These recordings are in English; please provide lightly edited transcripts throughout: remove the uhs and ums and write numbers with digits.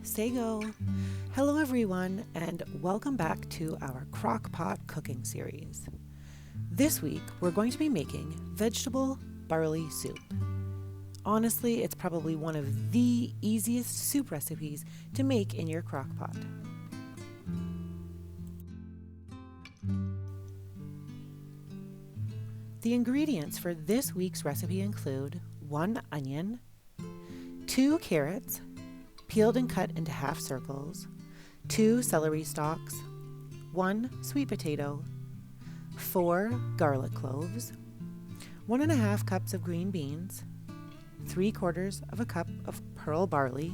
say go. Hello everyone and welcome back to our Crock Pot cooking series. This week we're going to be making vegetable barley soup. Honestly, it's probably one of the easiest soup recipes to make in your crock pot. The ingredients for this week's recipe include 1 onion, 2 carrots, peeled and cut into half circles, 2 celery stalks, 1 sweet potato, 4 garlic cloves, 1.5 cups of green beans, 3/4 of a cup of pearl barley,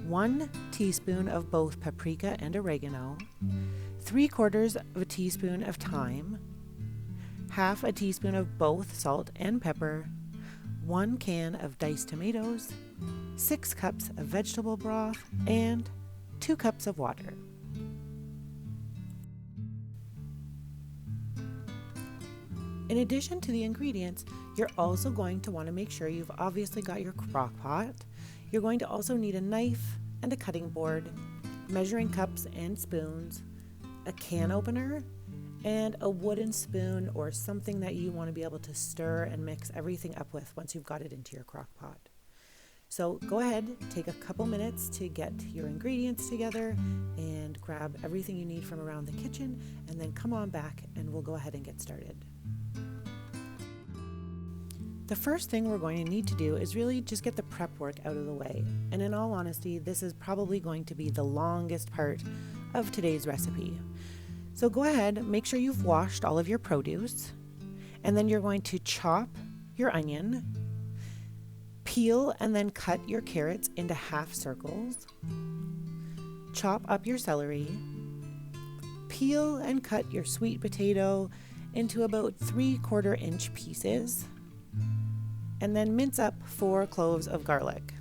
1 teaspoon of both paprika and oregano, 3/4 of a teaspoon of thyme, half a teaspoon of both salt and pepper, 1 can of diced tomatoes, 6 cups of vegetable broth, and 2 cups of water. In addition to the ingredients, you're also going to want to make sure you've obviously got your crock pot. You're going to also need a knife and a cutting board, measuring cups and spoons, a can opener, and a wooden spoon or something that you want to be able to stir and mix everything up with once you've got it into your crock pot. So go ahead, take a couple minutes to get your ingredients together and grab everything you need from around the kitchen, and then come on back and we'll go ahead and get started. The first thing we're going to need to do is really just get the prep work out of the way. And in all honesty, this is probably going to be the longest part of today's recipe. So go ahead, make sure you've washed all of your produce, and then you're going to chop your onion, peel and then cut your carrots into half circles, chop up your celery, peel and cut your sweet potato into about 3/4 inch pieces, and then mince up 4 cloves of garlic.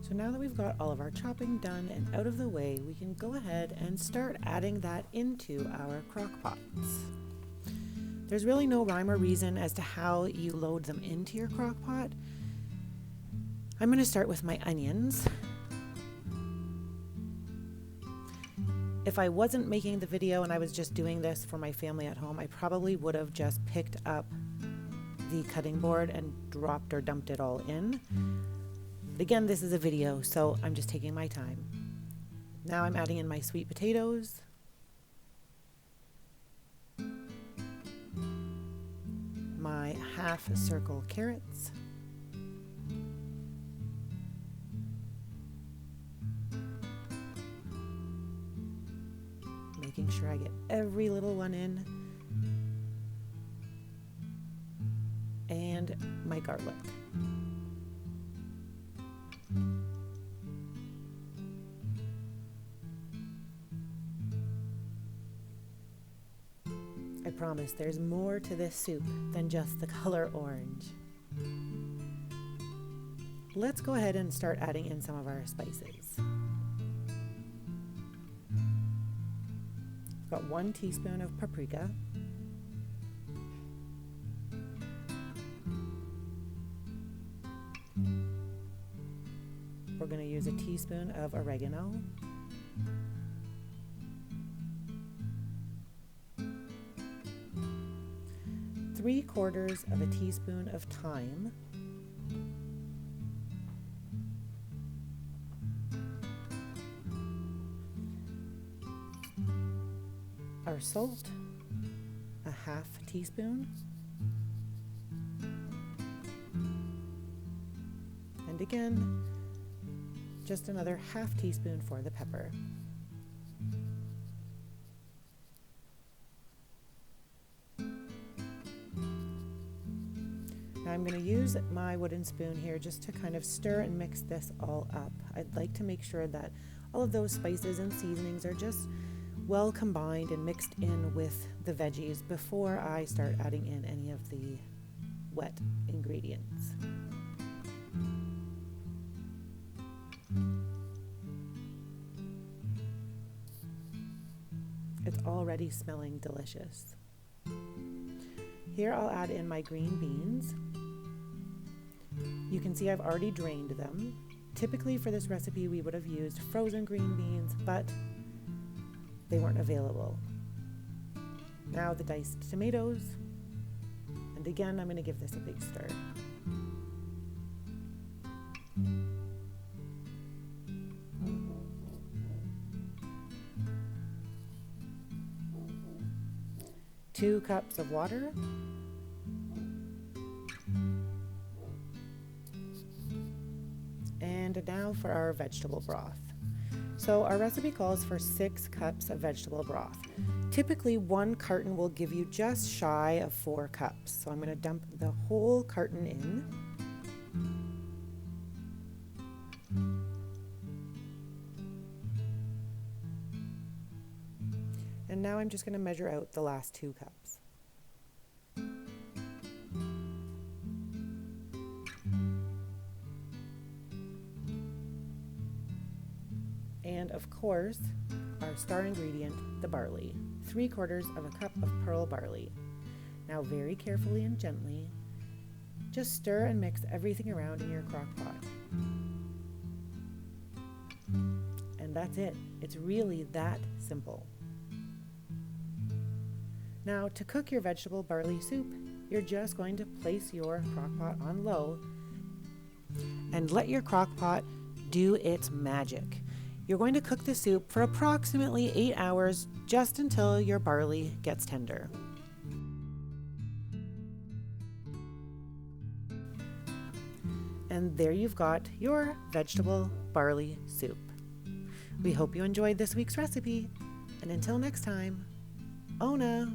So now that we've got all of our chopping done and out of the way, we can go ahead and start adding that into our crock pots. There's really no rhyme or reason as to how you load them into your crock pot. I'm going to start with my onions. If I wasn't making the video and I was just doing this for my family at home, I probably would have just picked up the cutting board and dropped or dumped it all in. But again, this is a video, so I'm just taking my time. Now I'm adding in my sweet potatoes, my half circle carrots, making sure I get every little one in, and my garlic. I promise there's more to this soup than just the color orange. Let's go ahead and start adding in some of our spices. I've got 1 teaspoon of paprika, we're going to use a teaspoon of oregano, 3/4 of a teaspoon of thyme, our salt, a half teaspoon, and again, just another half teaspoon for the pepper. Now I'm going to use my wooden spoon here just to kind of stir and mix this all up. I'd like to make sure that all of those spices and seasonings are just well combined and mixed in with the veggies before I start adding in any of the wet ingredients. It's already smelling delicious. Here I'll add in my green beans. You can see I've already drained them. Typically for this recipe we would have used frozen green beans, but they weren't available. Now the diced tomatoes, and again I'm going to give this a big stir. Two cups of water. And now for our vegetable broth. So our recipe calls for 6 cups of vegetable broth. Typically 1 carton will give you just shy of 4 cups. So I'm going to dump the whole carton in. And now I'm just going to measure out the last 2 cups. And of course, our star ingredient, the barley. 3/4 of a cup of pearl barley. Now very carefully and gently, just stir and mix everything around in your crock pot. And that's it. It's really that simple. Now to cook your vegetable barley soup, you're just going to place your crock pot on low and let your crock pot do its magic. You're going to cook the soup for approximately 8 hours, just until your barley gets tender. And there you've got your vegetable barley soup. We hope you enjoyed this week's recipe, and until next time, Ona!